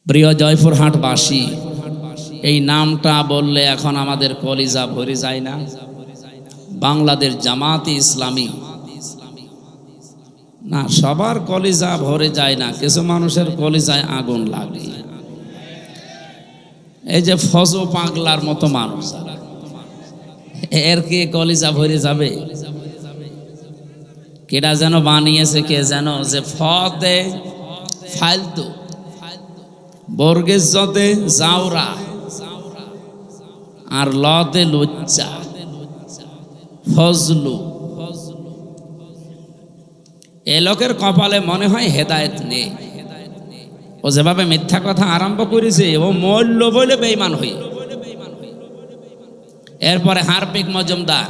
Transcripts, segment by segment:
প্রিয় জয়পুরহাটবাসী, এই নামটা বললে এখন আমাদের কলিজা ভরে যায় না? বাংলাদেশ জামাতে ইসলামী। না, সবার কলিজা ভরে যায় না, কিছু মানুষের কলিজায় আগুন লাগে। এই যে ফজো পাগলার মতো মানুষ, এর কি কলিজা ভরে যাবে? কেডা যেন বানিয়েছে, কে যেন, যে ফতে ফালতু, বর্গের জতে জাউরা, আর লতে লুচ্চা, ফজলু। এ লোকের কপালে মনে হয় হেদায়েত নেই। ও যেভাবে মিথ্যা কথা আরম্ভ করেছে, ও মূল্য বলে বেঈমান হই। এরপরে হারপিক মজুমদার,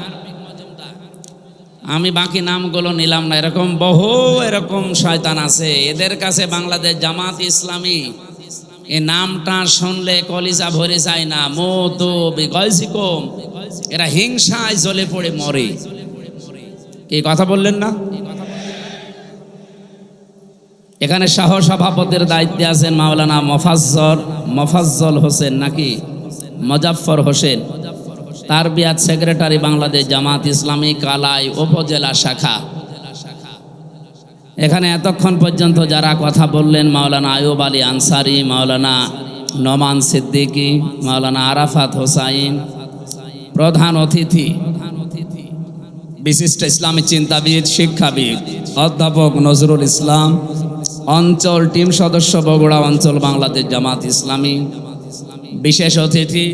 আমি বাকি নামগুলো নিলাম না, এরকম বহু এরকম শয়তান আছে। এদের কাছে বাংলাদেশ জামাত ইসলামী এই নামটা শুনলে কলিজা ভরে যায় না। মতো বিগয়সিকম, এরা হিংসায় জ্বলে পড়ে মরে। কি কথা বললেন না? এখানে সহ সভাপতির দায়িত্বে আছেন মাওলানা মোফাজ্জল হোসেন, নাকি মুজাফফর হোসেন, তারবিয়াত সেক্রেটারি বাংলাদেশ জামাত ইসলামী কালাই উপজেলা শাখা। এখানে এতক্ষণ পর্যন্ত যারা কথা বললেন, মাওলানা আয়ুব আলী আনসারি, মাওলানা নোমান সিদ্দিকী, মাওলানা আরাফাত হোসাইন, প্রধান অতিথি বিশিষ্ট ইসলামী চিন্তাবিদ, শিক্ষাবিদ অধ্যাপক নজরুল ইসলাম, অঞ্চল টিম সদস্য বগুড়া অঞ্চল বাংলাদেশ জামাত ইসলামী, বিশেষ অতিথি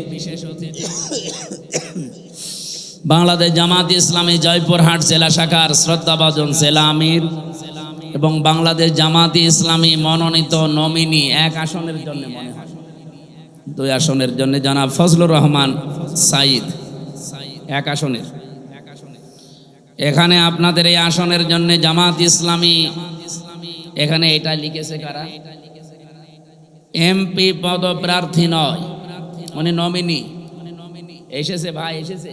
বাংলাদেশ জামাত ইসলামী জয়পুরহাট জেলা শাখার শ্রদ্ধাভাজন জেলা আমির এবং বাংলাদেশ জামাত ইসলামী মনোনীত নমিনি এক আসনের জন্য, মনে হয় 2 আসনের জন্য, জনাব ফজলুর রহমান সাইদ, এক আসনের। এখানে আপনাদের এই আসনের জন্য জামাত ইসলামী, এখানে এটা লিখেছে কারা? এমপি পদপ্রার্থী নয়, উনি নমিনি। এসেছে ভাই, এসেছে।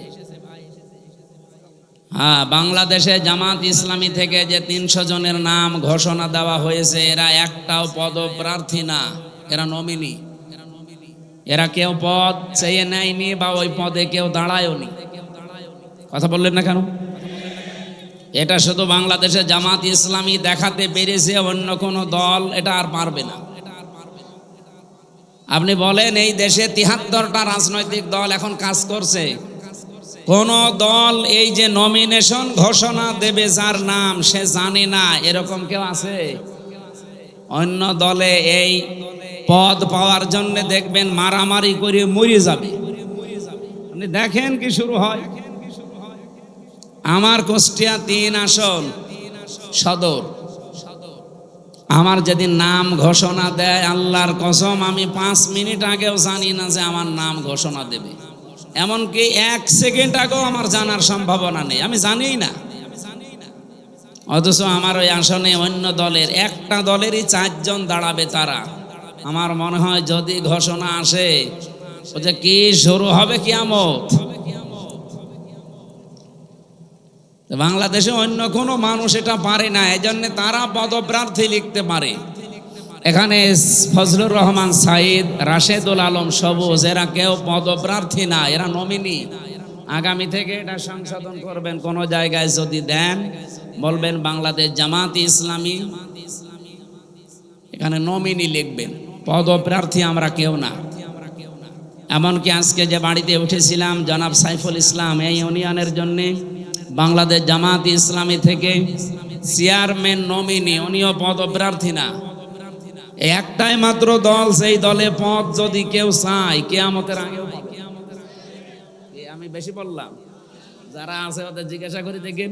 হ্যাঁ, বাংলাদেশে জামাত ইসলামী থেকে যে 300 জনের নাম ঘোষণা দেওয়া হয়েছে, এরা একটাও পদপ্রার্থী না, এরা নমিনি। এরা কেউ পদ চেয়ে নেয়নি বা ওই পদে কেউ দাঁড়ায়নি। কথা বললেন না কেন? এটা শুধু বাংলাদেশে জামাত ইসলামী দেখাতে পেরেছে, অন্য কোনো দল এটা আর পারবে না। আপনি বলেন, এই দেশে 73টা রাজনৈতিক দল এখন কাজ করছে, কোন দল এই যে নমিনেশন ঘোষণা দেবে যার নাম সে জানে না, এরকম কেউ আছে? অন্য দলে এই পদ পাওয়ার জন্য দেখবেন মারামারি করে মরে যাবে। আপনি দেখেন কি শুরু হয়। আমার কুষ্টিয়া 3 আসন সদর, আমার যেদিন নাম ঘোষণা দেয়, আল্লাহর কসম আমি 5 মিনিট আগেও জানি না যে আমার নাম ঘোষণা দেবে। এমনকি 1 সেকেন্ড আগেও আমার জানার সম্ভাবনা নেই, আমি জানিই না। অথচ আমার ওই আসনে অন্য দলের, একটা দলেরই 4 জন দাঁড়াবে। তারা, আমার মনে হয় যদি ঘোষণা আসে, ও যে কি শুরু হবে কিয়ামত। বাংলাদেশে অন্য কোনো মানুষ এটা পারে না, এজন্য তারা পদপ্রার্থী লিখতে পারে। এখানে ফজলুর রহমান সাইদ, রাশেদুল আলম সবুজ, এরা কেউ পদপ্রার্থী না, এরা নমিনি। আগামী থেকে এটা সংশোধন করবেন, কোন জায়গায় যদি দেন বলবেন বাংলাদেশ জামাত ইসলামী, এখানে নমিনি লিখবেন, পদপ্রার্থী আমরা কেউ না। এমনকি আজকে যে বাড়িতে উঠেছিলাম, জনাব সাইফুল ইসলাম এই ইউনিয়নের জন্য বাংলাদেশ জামাত ইসলামী থেকে চেয়ারম্যান নমিনি, উনিও পদপ্রার্থী না। একটাই মাত্র দল, সেই দলে পদ যদি কেউ চায় কিয়ামতের আগেও পাবে। আমি বেশি বললাম, যারা আছে ওদের জিজ্ঞাসা করে দেখেন।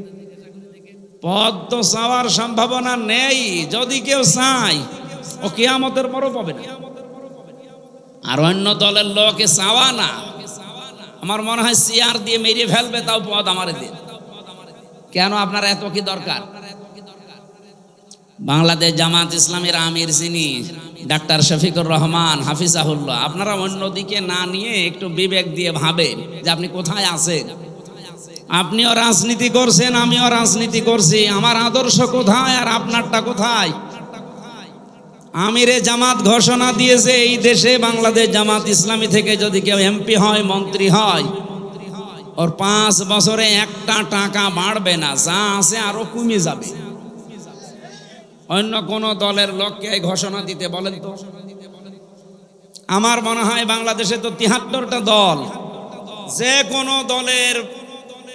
পদ তো চাওয়ার সম্ভাবনা নেই, যদি কেউ চায় ও কিয়ামতের পরও পাবে না। আর অন্য দলের লোকে চাওয়া না, আমার মনে হয় চেয়ার দিয়ে মেরে ফেলবে, তাও পদ আমারে দিন। কেন আপনার এত কি দরকার? বাংলাদেশ জামাত ইসলামের আমির যিনি ডাক্তার শফিকুর রহমান হাফিজাহুল্লাহ, আপনারা অন্যদিকে না নিয়ে একটু বিবেক দিয়ে ভাবেন যে আপনি কোথায় আছেন। আপনিও রাজনীতি করছেন, আমিও রাজনীতি করছি, আমার আদর্শ কোথায় আর আপনারটা কোথায়? আমিরে জামাত ঘোষণা দিয়েছে এই দেশে বাংলাদেশ জামাত ইসলামী থেকে যদি কেউ এমপি হয়, মন্ত্রী হয়, ওর 5 বছরে একটা টাকা বাড়বে না, যা আছে আরো কমে যাবে। অন্য কোন দলের লোককে এই ঘোষণা দিতে বলেন তো? আমার মনে হয় বাংলাদেশে তো 73টা দল, যে কোনো দলের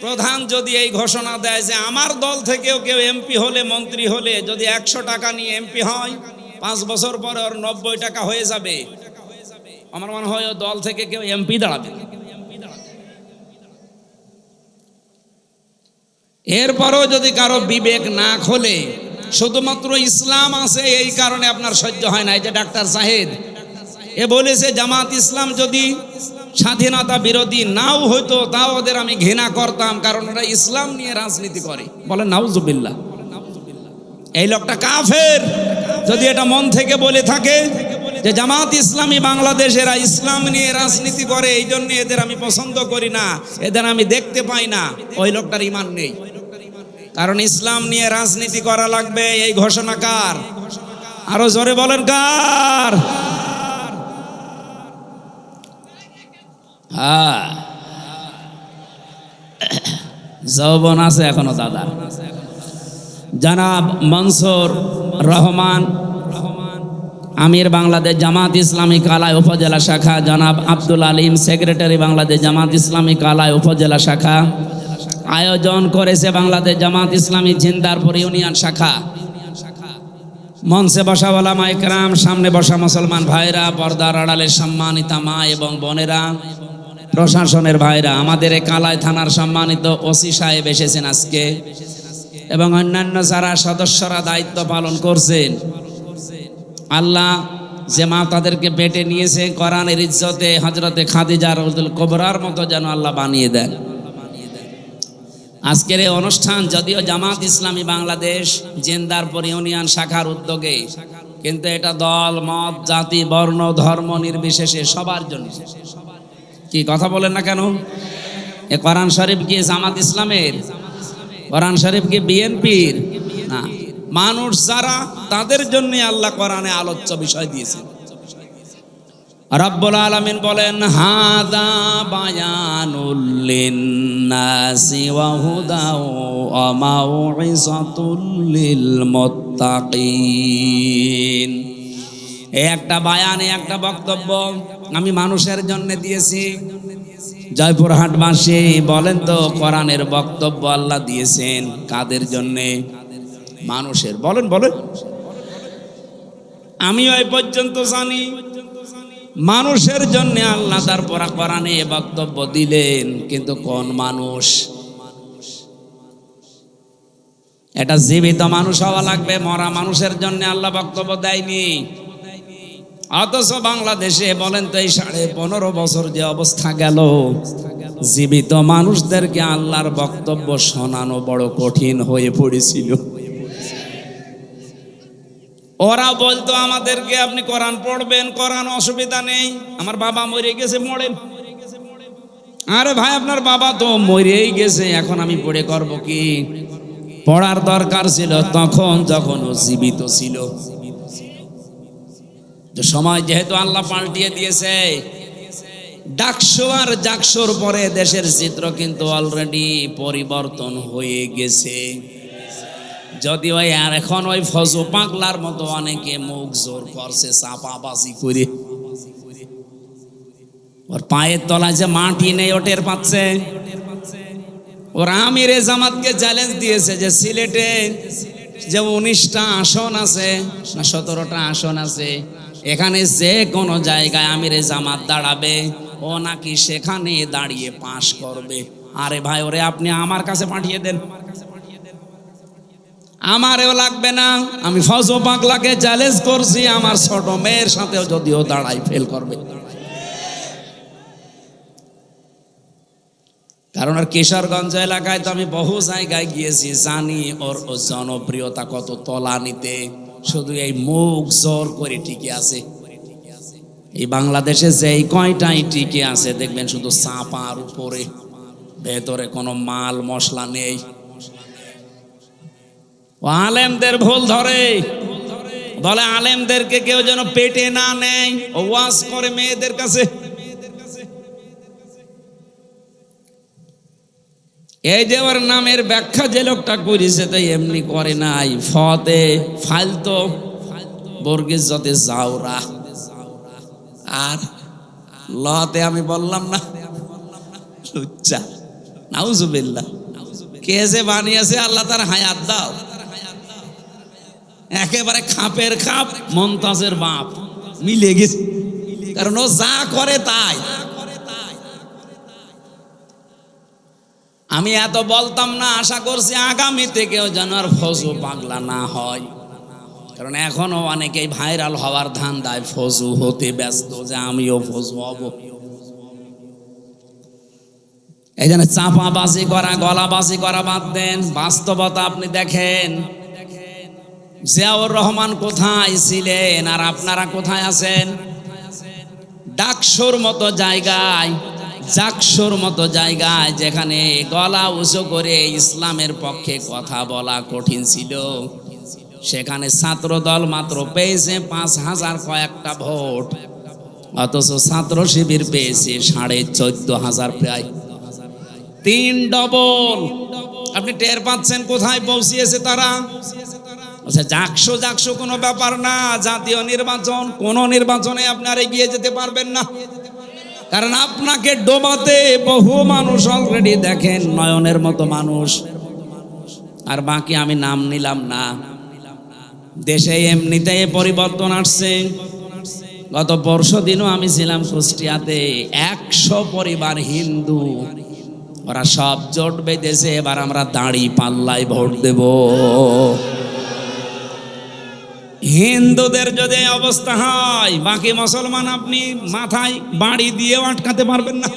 প্রধান যদি এই ঘোষণা দেয় যে আমার দল থেকেও কেউ এমপি হলে, মন্ত্রী হলে যদি 100 টাকা নিয়ে এমপি হয়, 5 বছর পরে ওর 90 টাকা হয়ে যাবে, আমার মনে হয় ও দল থেকে কেউ এমপি দাঁড়াবে। এরপরও যদি কারো বিবেক না খোলে, শুধুমাত্র ইসলাম আছে এই কারণে আপনার সহ্য হয় না। এই যে ডাক্তার সাহেদ এ বলেছে জামাত ইসলাম যদি স্বাধীনতা বিরোধী নাও হইতো তাও ওদের আমি ঘৃণা করতাম, কারণ ওরা ইসলাম নিয়ে রাজনীতি করে। বলেন নাউজুবিল্লাহ। এই লোকটা কাফের যদি এটা মন থেকে বলে থাকে যে জামাত ইসলামী বাংলাদেশ এরা ইসলাম নিয়ে রাজনীতি করে, এই জন্য এদের আমি পছন্দ করি না, এদের আমি দেখতে পাই না, ওই লোকটার ঈমান নেই। কারণ ইসলাম নিয়ে রাজনীতি করা লাগবে, এই ঘোষণা কার? আরো জোরে বলেন কার? হ্যাঁ, যৌবন আছে এখনো দাদা। জনাব মনসুর রহমান আমির বাংলাদেশ জামাত ইসলামী কালাই উপজেলা শাখা, জনাব আব্দুল আলিম সেক্রেটারি বাংলাদেশ জামাত ইসলামী কালাই উপজেলা শাখা, আয়োজন করেছে বাংলাদেশ জামাত ইসলামী জিন্দারপুর ইউনিয়ন শাখা। মঞ্চে বসা ওলামা ইকরাম, সামনে বসা মুসলমান ভাইরা, পর্দার আড়ালের সম্মানিতা মা এবং বোনেরা, প্রশাসনের ভাইরা, আমাদের এই কালাই থানার সম্মানিত ওসি সাহেব এসেছেন আজকে, এবং অন্যান্য যারা সদস্যরা দায়িত্ব পালন করছেন। আল্লাহ যে মা তাদেরকে পেটে নিয়েছে, কোরআনের ইজ্জতে হযরতে খাদিজা রাদিয়াল্লাহু কুবরার মতো যেন আল্লাহ বানিয়ে দেন। আজকের এই অনুষ্ঠান যদিও জামাত ইসলামী বাংলাদেশ জিন্দারপুর ইউনিয়ন শাখার উদ্যোগে, কিন্তু এটা দল মত জাতি বর্ণ ধর্ম নির্বিশেষে সবার জন্য। কি কথা বলেন না কেন? এ কোরআন শরীফ কি জামাত ইসলামের? কোরআন শরীফ কি বিএনপির? না, মানুষ যারা তাদের জন্য আল্লাহ কোরআনে আলোচ্য বিষয় দিয়েছেন। রব্বুল আলামিন বলেন হাদা বায়ানুল লিন্নাসি ওয়া হুদাও ওয়া মাউইযাতুল লিল মুত্তাকিন। এই একটা বায়ান, একটা বক্তব্য আমি মানুষের জন্য দিয়েছি। জয়পুরহাটবাসী বলেন তো, কোরআনের বক্তব্য আল্লাহ দিয়েছেন কাদের জন্যে? মানুষের। বলেন বলেন। আমি ওই পর্যন্ত জানি মানুষের জন্য আল্লাহ তার কোরআনে বক্তব্য দিলেন, কিন্তু কোন মানুষ? এটা জীবিত মানুষ হওয়া লাগবে, মরা মানুষের জন্য আল্লাহ বক্তব্য দেয়নি। অথচ বাংলাদেশে বলেন তো এই 15.5 বছর যে অবস্থা গেল, জীবিত মানুষদেরকে আল্লাহর বক্তব্য শোনানো বড় কঠিন হয়ে পড়েছিল। ওরা বলতো আমাদেরকে আপনি কোরআন পড়বেন, কোরআন অসুবিধা নেই, আমার বাবা মরে গেছে, পড়েন। আরে ভাই আপনার বাবা তো মরেই গেছে, এখন আমি পড়ে করব কি? পড়ার দরকার ছিল তখন যখন ও জীবিত ছিল। সময় যেহেতু আল্লাহ পাল্টিয়ে দিয়েছে, ডাকসু আর জাকসুর পরে দেশের চিত্র কিন্তু অলরেডি পরিবর্তন হয়ে গেছে। যদিও আর এখন ওই ফজু পাগলার মতো অনেকে মুখ জোর করছে চাপাবাজি করে, ওর পায়ের তলায় যে মাটি নেই ওটের পাচ্ছে। ওর আমিরে জামাতকে চ্যালেঞ্জ দিয়েছে যে সিলেটে যে 19টা আসন আছে না 17টা আসন আছে, এখানে যে কোনো জায়গায় আমিরে জামাত দাঁড়াবে, ও নাকি সেখানে দাঁড়িয়ে পাশ করবে। আরে ভাই ওরে আপনি আমার কাছে পাঠিয়ে দেন, আমারেও লাগবে না। আমি ফজু পাগলাকে চ্যালেঞ্জ করছি, আমার ছোট মেয়ের সাথেও যদিও দাঁড়াই ফেল করবে। কারণ আর কিশোরগঞ্জ এলাকায় তো আমি বহু জায়গায় গিয়েছি, জানি ওর জনপ্রিয়তা কত তলানিতে। শুধু এই মুখ জোর করে টিকে আছে। এই বাংলাদেশে যেই কয়টাই টিকে আছে দেখবেন শুধু চাপার উপরে, ভেতরে কোনো মাল মশলা নেই। ও আলেমদের ভুল ধরে, বলে আলেমদেরকে কেউ যেন পেটে না নেয়, ওয়াজ করে মেয়েদের কাছে। এই যে ওর নামের ব্যাখ্যা যে লোকটা করেছে তাই এমনি করে নাই, ফতে ফালতো বর্গের যতে জাওরা, আর লতে আমি বললাম না লুচ্চা। নাউজুবিল্লাহ। কে যে বানিয়েছে আল্লাহ তার হায়াত দাও। একেবারে খাপের খাপ মমতাজের বাপ মিলে গেছে, কারণ ও যা করে তাই। আমি এত বলতাম না, আশা করছি আগামীতে কেউ যেন আর ফজু পাগলা না হয়, কারণ এখনো অনেকেই ভাইরাল হওয়ার ধান্দায় ফজু হতে ব্যস্ত, যে আমিও ফজু হব। এই জন্য চাপাবাজি করা, গলাবাজি করা বাদ দেন। বাস্তবতা আপনি দেখেন, জিয়াউর রহমান কোথায় ছিলেন আর আপনারা কোথায় আছেন? ডাকসুর মতো জায়গায়, জাকসুর মতো জায়গায়, যেখানে গলা উঁচু করে ইসলামের পক্ষে কথা বলা কঠিন ছিল, সেখানে ছাত্র দল মাত্র পেয়েছে 5,000 কয়েকটা ভোট, অথচ ছাত্র শিবির পেয়েছে 14,500, প্রায় 3 ডবল। আপনি টের পাচ্ছেন কোথায় পৌঁছিয়েছে তারা? আচ্ছা, জাকসো কোনো ব্যাপার না, জাতীয় নির্বাচন, কোন নির্বাচনে আপনারা এগিয়ে যেতে পারবেন না, কারণ আপনাকে ডোবাতে বহু মানুষ অলরেডি দেখেন, নয়নের মতো মানুষ। আর বাকি আমি নাম নিলাম না। দেশে এমনিতেই পরিবর্তন আসছে। গত পরশুদিনও আমি ছিলাম কুষ্টিয়াতে, 100 পরিবার হিন্দু, ওরা সব জোট বেঁধেছে, এবার আমরা দাঁড়ি পাল্লায় ভোট দেব। হিন্দুদের যদি অবস্থা হয়, বাকি মুসলমান আপনি মাথায় বাড়ি দিয়েও আটকাতে পারবেন না।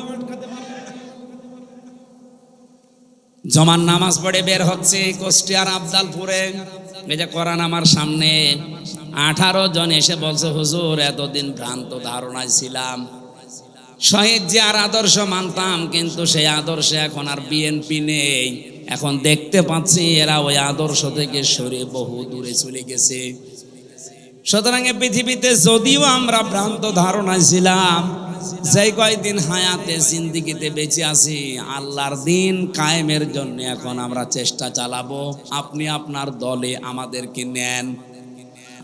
জমান নামাজ পড়ে বের হচ্ছে কুষ্টিয়ার আবদালপুরে, এই যে কোরআন আমার সামনে, 18 জন এসে বলছে, হুজুর এতদিন ভ্রান্ত ধারণায় ছিলাম, শহীদ জিয়ার আদর্শ মানতাম, কিন্তু সেই আদর্শে এখন আর বিএনপি নেই, এখন দেখতে পাচ্ছি এরা ওই আদর্শ থেকে সরে বহু দূরে চলে গেছে। সুতরাং পৃথিবীতে যদিও আমরা ভ্রান্ত ধারণায় ছিলাম, যেই কয়দিন হায়াতে জিন্দিগিতে বেঁচে আছি, আল্লাহর দিন কায়েমের জন্য এখন আমরা চেষ্টা চালাবো। আপনি আপনার দলে আমাদেরকে নেন।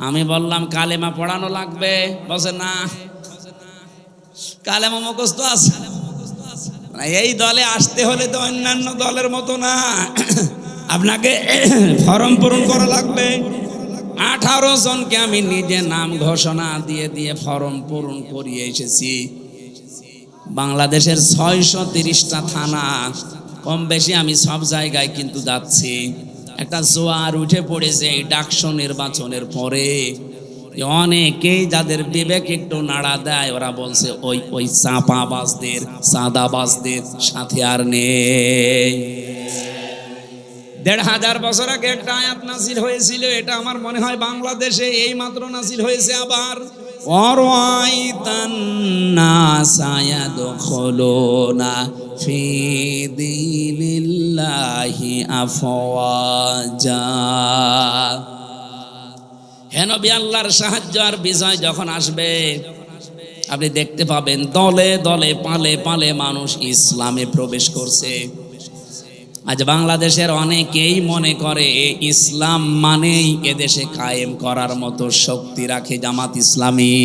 আমি বললাম কালেমা পড়ানো লাগবে, বলছে না, কালেমা মুখস্থ আছে। এই দলে আসতে হলে তো অন্যান্য দলের মতো না, আপনাকে ফর্ম পূরণ করা লাগবে। 18 জনকে আমি নিজে নাম ঘোষণা দিয়ে দিয়ে ফর্ম পূরণ করিয়ে এসেছি। বাংলাদেশের 630টা থানা, কম বেশি আমি সব জায়গায় কিন্তু যাচ্ছি। একটা জোয়ার উঠে পড়েছে এই ডাকসু নির্বাচনের পরে, অনেকেই যাদের বিবেক একটু নাড়া দেয়, ওরা বলছে ওই চাপাবাজদের, সাদাবাজদের সাথে আর নেই। 1,500 বছর আগে একটা আয়াত নাযিল হয়েছিল, এটা আমার মনে হয় বাংলাদেশে এই মাত্র নাযিল হয়েছে আবার। ওয়ারাইতান নাসা ইয়াদখুলুনা ফি দীনিল্লাহি আফওয়াজা। হে নবী, আল্লাহর সাহায্য আর বিজয় যখন আসবে, আপনি দেখতে পাবেন দলে দলে পালে পালে মানুষ ইসলামে প্রবেশ করছে। আজ বাংলাদেশের অনেকেই মনে করে ইসলাম মানেই এদেশে কায়েম করার মতো শক্তি রাখে জামাত ইসলামী।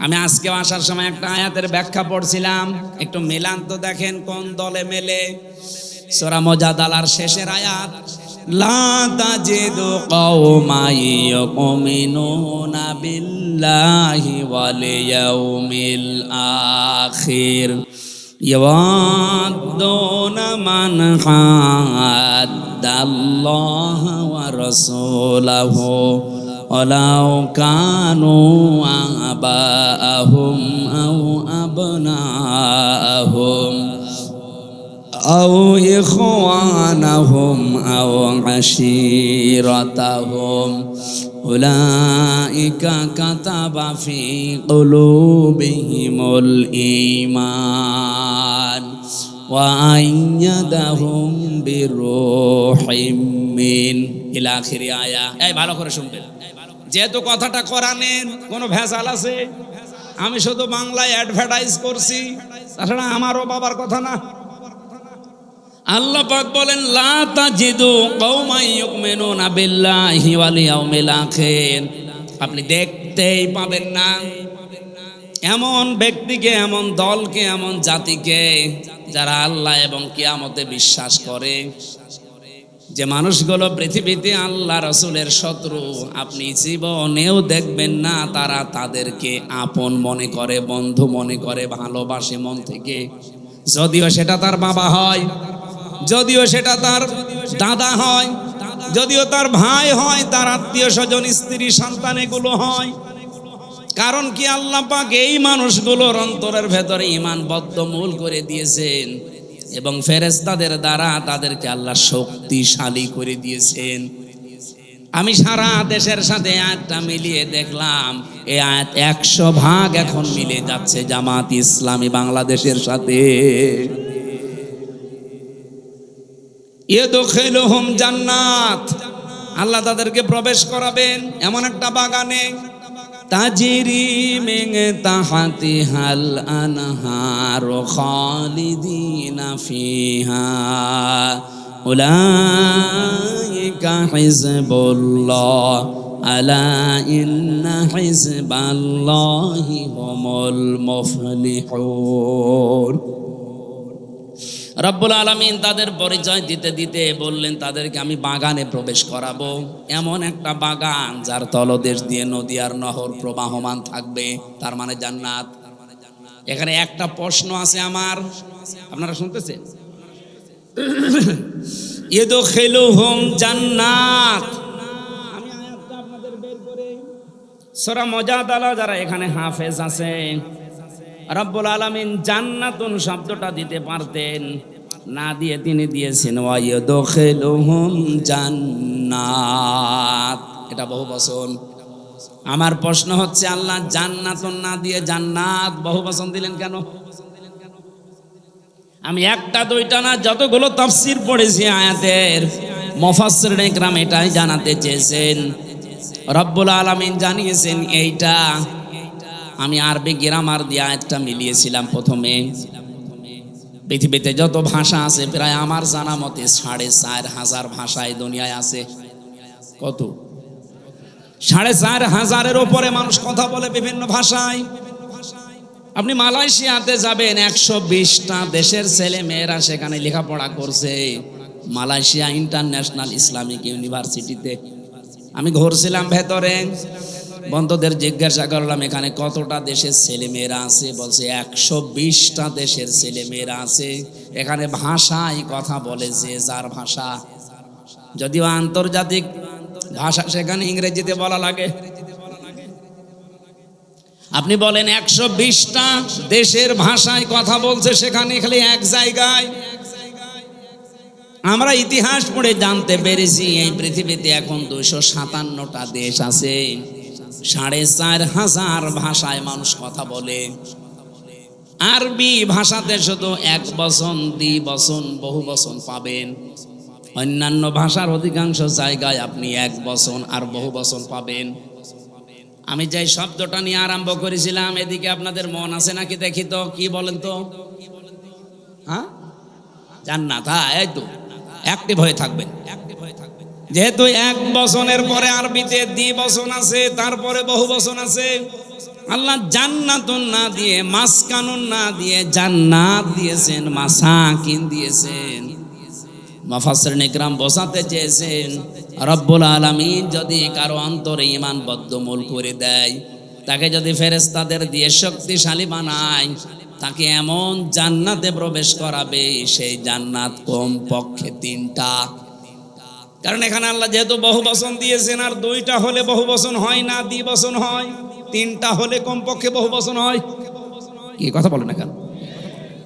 আমি আজকে আসার সময় একটা আয়াতের ব্যাখ্যা পড়ছিলাম, একটু মিলান তো দেখেন কোন দলে মেলে। সূরা মুজাদালার শেষের আয়াত, লা তাজিদু কওমান ইউমিনুনা বিল্লাহি ওয়াল ইয়াউমিল আখির ইয়াওয়াদুনা মান হাদ্দাল্লাহা ওয়া রাসূলাহু ওয়ালাউ কানু আবাআহুম আও আবনাআহুম আও ইখওয়ানাহুম আও আশীরাতাহুম উলাইকা কাতাবা ফি কুলুবিহিমুল ঈমান ওয়া আইয়াদাহুম বিরূহিম মিন ইলা আখিরি আয়া। এই ভালো করে শুনবেন, যেহেতু কথাটা কোরআনের, কোনো ভেজাল আছে? আমি শুধু বাংলায় অ্যাডভার্টাইজ করছি, তাছাড়া আমারও বাবার কথা না। আল্লাহ পাক বলেন লা তাজিদু কওমান ইউমিনুনা বিল্লাহি ওয়াল ইয়াউমিল আখির, আপনি দেখতেই পাবেন না এমন ব্যক্তিকে, এমন দলকে, এমন জাতিকে যারা আল্লাহ এবং কিয়ামতে বিশ্বাস করে, যে মানুষগুলো পৃথিবীতে আল্লাহ রাসূলের শত্রু, আপনি জীবনেও দেখবেন না তারা তাদেরকে আপন মনে করে, বন্ধু মনে করে, ভালোবাসে মন থেকে। যদিও সেটা তার বাবা হয়, যদিও সেটা তার দাদা হয়, যদিও তার ভাই হয়, তার আত্মীয় স্বজন, স্ত্রী, সন্তান এগুলো হয়। কারণ কি, আল্লাহ পাক এই মানুষগুলোর অন্তরের ভেতরে ঈমান বদ্ধমূল করে দিয়েছেন এবং ফেরেশতাদের দ্বারা তাদেরকে আল্লাহ শক্তিশালী করে দিয়েছেন। আমি সারা দেশের সাথে আয়াতটা মিলিয়ে দেখলাম, এই আয়াত 100 ভাগ এখন মিলে যাচ্ছে জামাত ইসলামী বাংলাদেশের সাথে। ইদখিলুহুম জান্নাত, আল্লাহ তাদেরকে প্রবেশ করাবেন এমন একটা বাগানে, তাজরি মিন তাহতিহাল আনহার খালিদিনা ফিহা উলাইকা হিজবুল্লাহ আলা ইন্না হিজবাল্লাহি হুমুল মুফলিহুন। রব্বুল আলামিন তাদের পরিচয় দিতে দিতে বললেন, তাদেরকে আমি বাগানে প্রবেশ করাবো, এমন একটা বাগান যার তলদেশ দিয়ে নদী আর নহর প্রবাহমান থাকবে, তার মানে জান্নাত। এখানে একটা প্রশ্ন আছে আমার, আপনারা শুনতেছেন? ইদখিলুহুম জান্নাত, আমি আয়াতটা আপনাদের বের করে সূরা মুজাদালা, যারা এখানে হাফেজ আছে, রব্বুল আলামিন জান্নাতুন শব্দটা দিতে পারতেন, না দিয়ে তিনি দিয়েছেন ওয়াইদখিলুহুম জান্নাত, এটা বহুবচন। আমার প্রশ্ন হচ্ছে, আল্লাহ জান্নাতুন না দিয়ে জান্নাত বহুবচন দিলেন কেন? আমি একটা দুইটা না, যতগুলো তাফসীর পড়েছি আয়াতের, মুফাসসিরিন ইকরাম এটাই জানাতে চেয়েছেন। রব্বুল আলামিন জানিয়েছেন এইটা। আমি আরবি গ্রামার দিয়ে আয়াতটা মিলিয়েছিলাম প্রথমে। পৃথিবীতে যত ভাষা আছে প্রায় আমার জানা মতে 4,500 ভাষায় দুনিয়ায় আছে। কত? 4,500-এর উপরে মানুষ কথা বলে বিভিন্ন ভাষায়। আপনি মালয়েশিয়াতে যাবেন, 120টা দেশের ছেলে মেয়েরা সেখানে লেখাপড়া করছে, মালয়েশিয়া ইন্টারন্যাশনাল ইসলামিক ইউনিভার্সিটিতে। আমি ঘুরছিলাম ভেতরে, বন্ধুদের জিজ্ঞাসা করলাম এখানে কতটা দেশের ছেলে মেয়েরা আছে, বলছে 120টা দেশের ছেলে মেয়েরা আছে। এখানে ভাষায় কথা বলে যে যার ভাষা, যদিও আন্তর্জাতিক ভাষা সেখানে ইংরেজিতে বলা লাগে। আপনি বলেন 120টা দেশের ভাষায় কথা বলছে সেখানে, খালি এক জায়গায়। আমরা ইতিহাস পড়ে জানতে পেরেছি এই পৃথিবীতে এখন 257টা দেশ আছে, 4,500 ভাষায় মানুষ কথা বলে। আরবি ভাষাতে শুধু এক বচন, দ্বিবচন, বহুবচন পাবেন। অন্যান্য ভাষার অধিকাংশ জায়গায় আপনি এক বচন আর বহুবচন পাবেন। আমি যে শব্দটা নিয়ে আরম্ভ করেছিলাম, এদিকে আপনাদের মন আছে নাকি দেখি তো, কি বলেন তো? হ্যাঁ, জান্নাত। হ্যাঁ, এই তো অ্যাক্টিভ হয়ে থাকবেন। যেহেতু এক বচনের পরে আরবিতে দ্বিবচন আছে, তারপরে বহুবচন আছে। আল্লাহ জান্নাতুন না দিয়ে, মাসকানুন না দিয়ে জান্নাত দিয়েছেন, মাসাকিন দিয়েছেন। মুফাসসিরিন ইকরাম বোঝাতে চেয়েছেন, রব্বুল আলামিন যদি কারো অন্তরে ঈমান বদ্ধমূল করে দেয়, তাকে যদি ফেরেশতাদের দিয়ে শক্তিশালী বানায়, তাকে এমন জান্নাতে প্রবেশ করাবে, সেই জান্নাত কম পক্ষে 3টা। কারণ এখানে আল্লাহ যেহেতু বহুবচন দিয়েছেন, আর 2টা হলে বহুবচন হয় না, দ্বিবচন হয়। 3টা হলে কমপক্ষে বহুবচন হয়। কি কথা বলেন না কেন?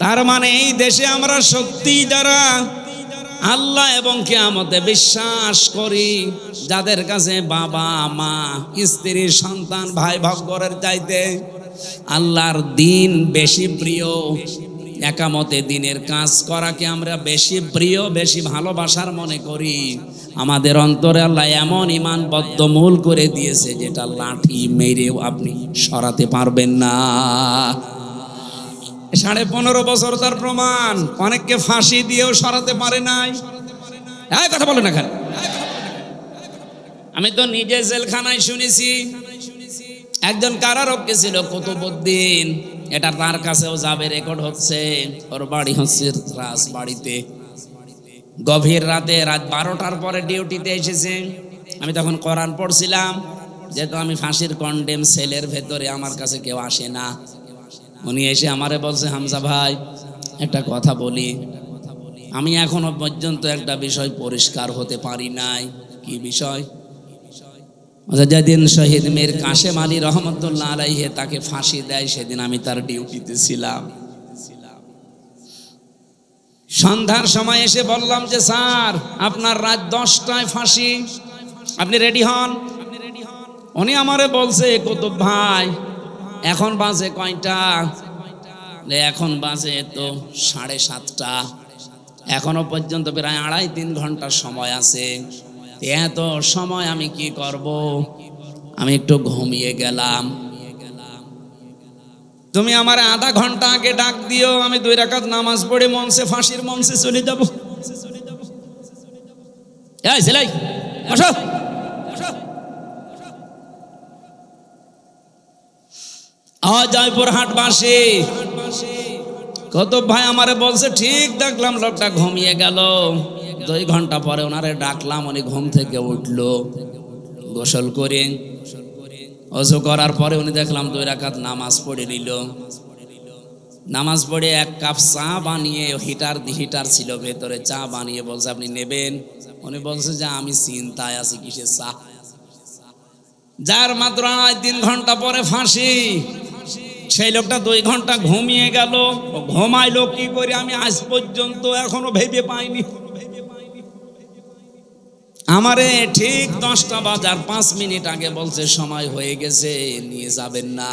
তার মানে এই দেশে আমরা সত্যি যারা আল্লাহ এবং কিয়ামতে বিশ্বাস করি, যাদের কাছে বাবা মা, স্ত্রী, সন্তান, ভাই ভাগ্যরের চাইতে আল্লাহর দিন বেশি প্রিয়, একামতে দিনের কাজ করাকে আমরা বেশি প্রিয়, বেশি ভালোবাসার মনে করি। আমাদের অন্তরে আল্লাহ এমন ইমান বদ্ধমূল করে দিয়েছে যেটা লাঠি মেরেও আপনি সরাতে পারবেন না। 15.5 বছর তার প্রমাণ। অনেককে ফাঁসি দিয়েও সরাতে পারে নাই। কথা বলে না খালি। আমি তো নিজে জেলখানায় শুনেছি। একজন কারারক্ষী ছিল কুতুবউদ্দিন, এটা তার কাছেও যাবে, রেকর্ড হচ্ছে। ওর বাড়ি হচ্ছে রাজবাড়িতে। গভীর রাতে, রাত 12টার পরে ডিউটিতে এসেছে। আমি তখন কোরআন পড়ছিলাম, যেহেতু আমি ফাঁসির কন্ডেম সেলের ভেতরে, আমার কাছে কেউ আসে না। উনি এসে আমারে বলছে, হামজা ভাই একটা কথা বলি, আমি এখনো পর্যন্ত একটা বিষয় পরিষ্কার হতে পারি নাই। কি বিষয়? যেদিন শহীদ মীর কাশেম আলী রহমতুল্লাহ আলাইহি তাকে ফাঁসি দেয়, সেদিন আমি তার ডিউটিতে ছিলাম। সন্ধ্যার সময় এসে বললাম যে স্যার, আপনার রাত 10টায় ফাঁসি, আপনি রেডি হন। উনি আমারে বলছে, কুতুব ভাই এখন বাজে কয়টা? এখন বাজে তো 7:30টা। এখনো পর্যন্ত প্রায় 2.5-3 ঘন্টা সময় আছে। এত সময় আমি কি করব? আমি একটু ঘুমিয়ে গেলাম। তুমি আমার আধা ঘন্টা আগে ডাক দিও, আমি 2 রাকাত নামাজ পড়ে মঞ্চে, ফাঁসির মঞ্চে চলে যাব। এই ছেলে বসো। জয়পুরহাট বাসে কুতুব ভাই আমারে বলছে, ঠিক দেখলাম লোকটা ঘুমিয়ে গেল। 2 ঘন্টা পরে ওনারে ডাকলাম, উনি ঘুম থেকে উঠলো, গোসল করে ওযু করার পরে উনি দেখলাম 2 রাকাত নামাজ পড়ে নিল। নামাজ পড়ে 1 কাপ চা বানিয়ে, হিটার ছিল ভেতরে, চা বানিয়ে বলছে আপনি নেবেন? উনি বলছে যে আমি চিন্তায় আছি, কিসের চা? যার মাত্র 2.5-3 ঘন্টা পরে ফাঁসি, সেই লোকটা 2 ঘন্টা ঘুমিয়ে গেল। ঘুমাইলো কি করে আমি আজ পর্যন্ত এখনো ভেবে পাইনি। আমারে ঠিক 10টা বাজার 5 মিনিট আগে বলছে সময় হয়ে গেছে, নিয়ে যাবেন না।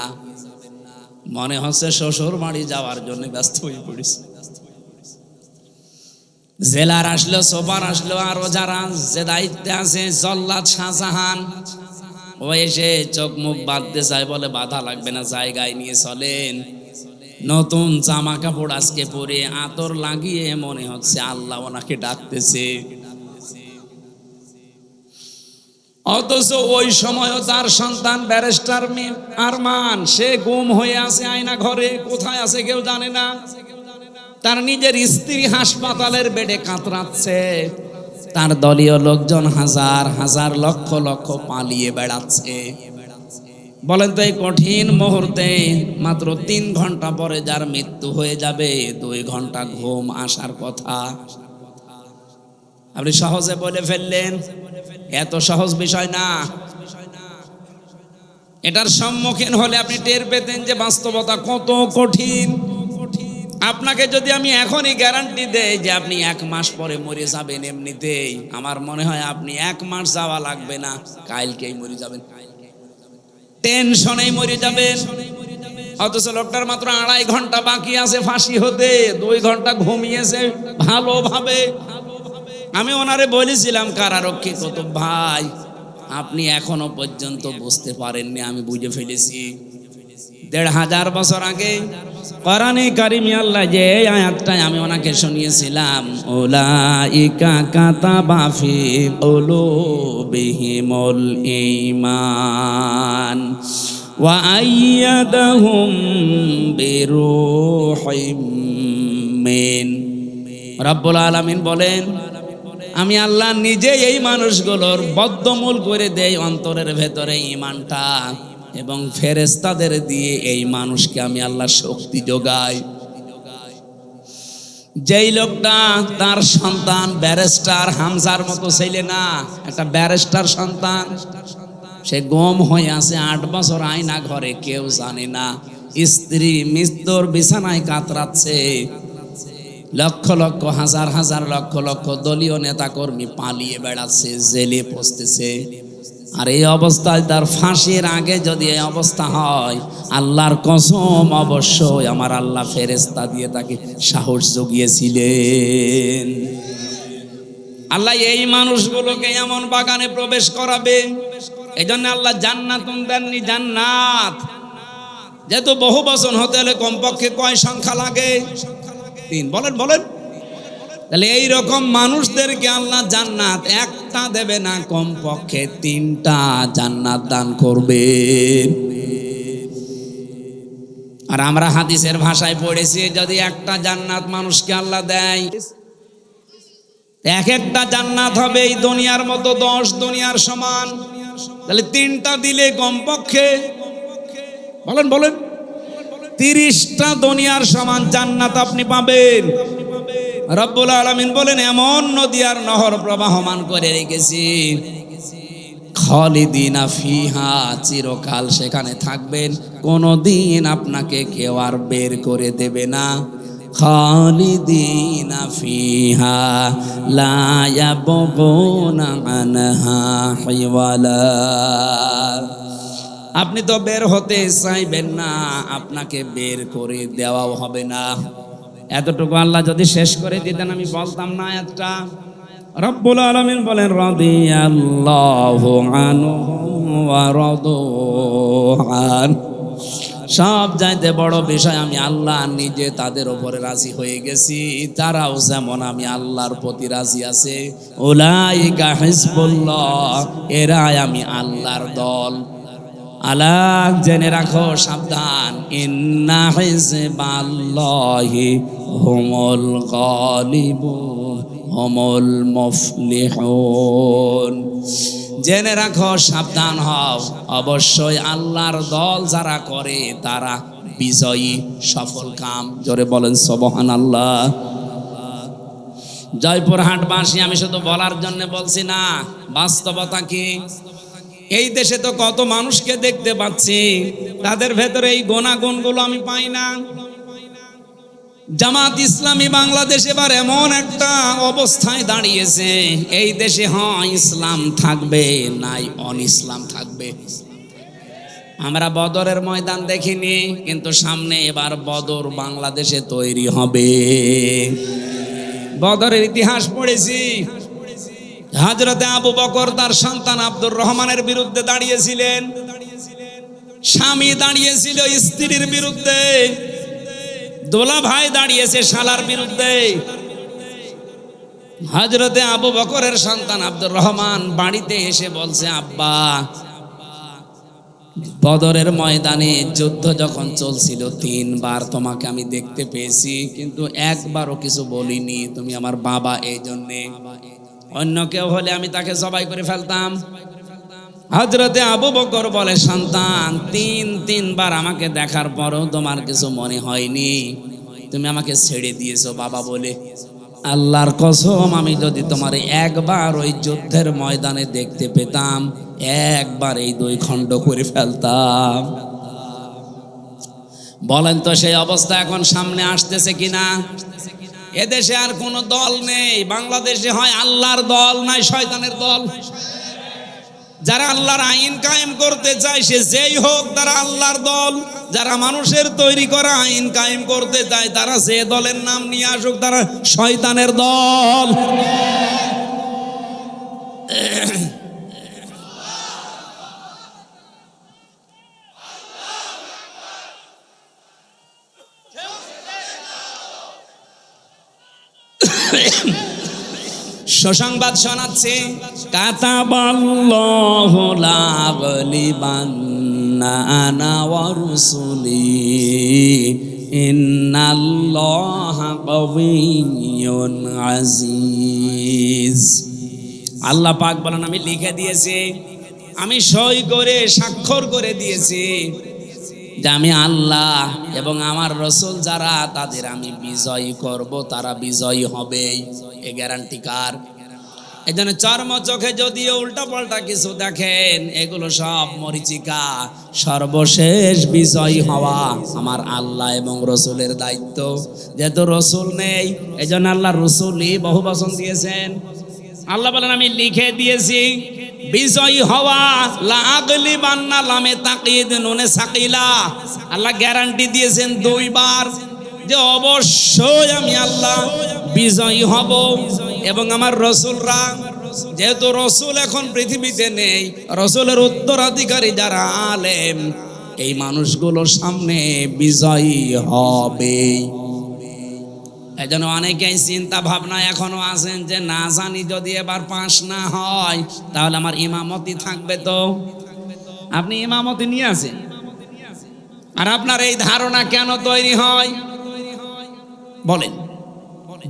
মনে হচ্ছে শ্বশুর বাড়ি যাওয়ার জন্য ব্যস্ত হয়ে পড়েছে। জেলার আসলো, সুপার আসলো, আরো যারা যে দায়িত্বে আছে, জল্লাদ শাহজাহান, ও এসে চোখ মুখ বাঁধতে চায়, বলে বাধা লাগবে না, জায়গায় নিয়ে চলেন। নতুন জামা কাপড় আজকে পরে, আতর লাগিয়ে মনে হচ্ছে আল্লাহ ওনাকে ডাকতেছে। অথচ ওই সময়ও তার সন্তান ব্যারিস্টার আরমান, সে গুম হয়ে আছে আয়না ঘরে, কোথায় আছে কেউ জানে না। তার নিজের স্ত্রী হাসপাতালের বেডে কাতরাচ্ছে। তার দলীয় লোকজন হাজার হাজার লক্ষ লক্ষ পালিয়ে বেড়াচ্ছে। বলেন তো, এই কঠিন মুহূর্তে মাত্র 3 ঘন্টা পরে যার মৃত্যু হয়ে যাবে, 2 ঘন্টা ঘুম আসার কথা আপনি সহজে বলে ফেললেন। এত সহজ বিষয় না। এটার সম্মুখীন হলে আপনি টের পেতেন যে বাস্তবতা কত কঠিন। আপনাকে যদি আমি এখনই গ্যারান্টি দেই যে আপনি 1 মাস পরে মরে যাবেন, এমনিতেই আমার মনে হয় আপনি 1 মাস যাওয়া লাগবে না, কালকেই মরে যাবেন, টেনশনেই মরে যাবেন। অথচ লোকটার মাত্র 2.5 ঘন্টা বাকি আছে ফাঁসি হতে, 2 ঘন্টা ঘুমিয়েছে ভালোভাবে। আমি ওনারে বলেছিলাম, কারারক্ষী কুতুব ভাই আপনি এখনো পর্যন্ত বুঝতে পারেননি, আমি বুঝে ফেলেছি। 1500 বছর আগে কোরআনে কারিমে আল্লাহ যে আয়াতটাই আমি ওনাকে শুনিয়েছিলাম, উলাইকা কাতাবা ফি কুলুবিহিমুল ঈমান ওয়া আইয়াদাহুম বিরূহিম মিন। রব্বুল আলামিন বলেন, আমি আল্লাহ নিজে এই মানুষগুলোর বদ্ধমূল করে দেই অন্তরের ভেতরে ঈমানটা, এবং ফেরেশতাদের দিয়ে এই মানুষকে আমি আল্লাহ শক্তি যোগাই। যেই লোকটা তার সন্তান ব্যারিস্টার হামজার মতো ছেলে না, একটা ব্যারিস্টার সন্তান, সে গুম হয়ে আছে 8 বছর আয়না ঘরে, কেউ জানে না। স্ত্রী মৃত্যুর বিছানায় কাতরাচ্ছে। লক্ষ লক্ষ হাজার হাজার লক্ষ লক্ষ দলীয় নেতা কর্মী পালিয়ে বেড়াচ্ছে, জেলে পচতেছে। আর এই অবস্থায় তার ফাঁসির আগে যদি এই অবস্থা হয়, আল্লাহর কসম অবশ্যই আমার আল্লাহ ফেরেশতা দিয়ে তাকে সাহস জুগিয়েছিলেন। আল্লাহ এই মানুষগুলোকে এমন বাগানে প্রবেশ করাবে, এই জন্য আল্লাহ জান্নাতুন দেননি, জান্নাত। যেহেতু বহু বচন হতে হলে কমপক্ষে কয় সংখ্যা লাগে? 3। বলেন বলেন। তাহলে এইরকম মানুষদেরকে আল্লাহ জান্নাত একটা দেবে না, কমপক্ষে 3টা জান্নাত দান করবে। আর আমরা হাদিসের ভাষায় পড়েছি, যদি একটা জান্নাত মানুষকে আল্লাহ দেয়, এক একটা জান্নাত হবে এই দুনিয়ার মতো 10 দুনিয়ার সমান। তাহলে 3টা দিলে কমপক্ষে বলেন বলেন 30টা দুনিয়ার সমান জান্নাত আপনি পাবেন। রব্বুল আলামিন বলেন, এমন নদী আর নহর প্রবাহমান করে রেখেছি, খালিদিনা ফিহা, চিরকাল সেখানে থাকবেন, কোনদিন আপনাকে কেউ আর বের করে দেবে না। খালিদিনা ফিহা লা ইয়াবগুনা আনহা হিওয়ালা। আপনি তো বের হতে চাইবেন না, আপনাকে বের করে দেওয়াও হবে না। এতটুকু আল্লাহ যদি শেষ করে দিতেন আমি বলতাম না একটা। রব্বুল আলামিন বলেন, রাদিয়াল্লাহু আনহুম ওয়া রাদু আন। সব চাইতে বড় বিষয়, আমি আল্লাহ নিজে তাদের উপরে রাজি হয়ে গেছি, তারাও যেমন আমি আল্লাহর প্রতি রাজি আছে। উলাইকা হিজবুল্লাহ, এরাই আমি আল্লাহর দল। আলা, জেনে রাখো, সাবধান, ইন্না হিজবাল্লাহি হুমুল গালিবুন হুমুল মুফলিহুন। জেনে রাখো, সাবধান হও, অবশ্যই আল্লাহর দল যারা করে তারা বিজয়ী, সফল কাম। জোরে বলেন সুবহানাল্লাহ। জয়পুরহাটবাসী, আমি শুধু বলার জন্য বলছি না, বাস্তবতা কি? এই দেশে তো কত মানুষকে দেখতে পাচ্ছি, তাদের ভেতরে এই গুণাগুণগুলো আমি পাই না। জামাত ইসলামী বাংলাদেশ এবার এমন একটা অবস্থায় দাঁড়িয়েছে, এই দেশে হয় ইসলাম থাকবে, নাই অন ইসলাম থাকবে। আমরা বদরের ময়দান দেখিনি, কিন্তু সামনে এবার বদর বাংলাদেশে তৈরি হবে। বদরের ইতিহাস পড়েছি। হযরতে আবু বকর তার সন্তান আব্দুর রহমানের বিরুদ্ধে দাঁড়িয়েছিলেন, স্বামী দাঁড়িয়েছিল স্ত্রীর বিরুদ্ধে, দোলা ভাই দাঁড়িয়েছে শালার বিরুদ্ধে। হযরতে আবু বকরের সন্তান আব্দুর রহমান বাড়িতে এসে বলছে, আব্বা, বদরের ময়দানে যুদ্ধ যখন চলছিল 3 বার তোমাকে আমি দেখতে পেয়েছি, কিন্তু একবারও কিছু বলিনি, তুমি আমার বাবা, এই জন্যে। অন্য কেউ হলে আমি তাকে জবাই করে ফেলতাম। হযরতে আবু বকর বলে, সন্তান, 3 বার আমাকে দেখার পরও তোমার কিছু মনে হয়নি, তুমি আমাকে ছেড়ে দিয়েছো বাবা বলে। আল্লাহর কসম, আমি যদি তোমার একবার ওই যুদ্ধের ময়দানে দেখতে পেতাম, একবার এই 2 খণ্ড করে ফেলতাম। বলেন তো সেই অবস্থা এখন সামনে আসতেছে কিনা? এদেশে আর কোনো দল নেই, বাংলাদেশে হয় আল্লাহর দল, নাই শয়তানের দল। যারা আল্লাহর আইন কায়েম করতে চায়, সে যেই হোক, তারা আল্লাহর দল। যারা মানুষের তৈরি করা আইন কায়েম করতে চায়, তারা যে দলের নাম নিয়ে আসুক, তারা শয়তানের দল। সুসংবাদ শোনাচ্ছে, কাতাবাল্লাহু লা গালিবান্না আনা ওয়া রুসুলি ইন্নাল্লাহা কাওয়িয়্যুন আজিজ। আল্লাহ পাক বলেন, আমি লিখে দিয়েছি, আমি সই করে স্বাক্ষর করে দিয়েছি যে আমি আল্লাহ এবং আমার রাসূল যারা, তাদের আমি বিজয়ী করব, তারা বিজয়ী হবে। এই গ্যারান্টি কার? এই জন্য চর্ম চোখে যদিও উল্টা পাল্টা কিছু দেখেন, এগুলো সব মরিচিকা। সর্বশেষ বিজয়ী হওয়া আমার আল্লাহ এবং রসুলের দায়িত্ব। যেহেতু রসুল নেই, এই জন্য আল্লাহ রসুলই বহু বচন দিয়েছেন। আল্লাহ বলেন, আমি লিখে দিয়েছি, বিজয়ী হওয়া, লা আগলিবান্না লামে তাকিদ নুনে সাকিলা, আল্লাহ গ্যারান্টি দিয়েছেন দুইবার যে অবশ্যই আমি আল্লাহ বিজয়ী হব। এবং আমার রসুলরা, যেহেতু রসুল এখন পৃথিবীতে নেই, রসুলের উত্তরাধিকারী যারা আলেম, এই মানুষগুলোর সামনে বিজয়ী হবে। এই জন্য অনেকেই চিন্তা ভাবনা এখনো আছেন যে না জানি যদি এবার পাস না হয় তাহলে আমার ইমামতি থাকবে। তো আপনি ইমামতি নিয়ে আসেন, আর আপনার এই ধারণা কেন তৈরি হয় বলেন?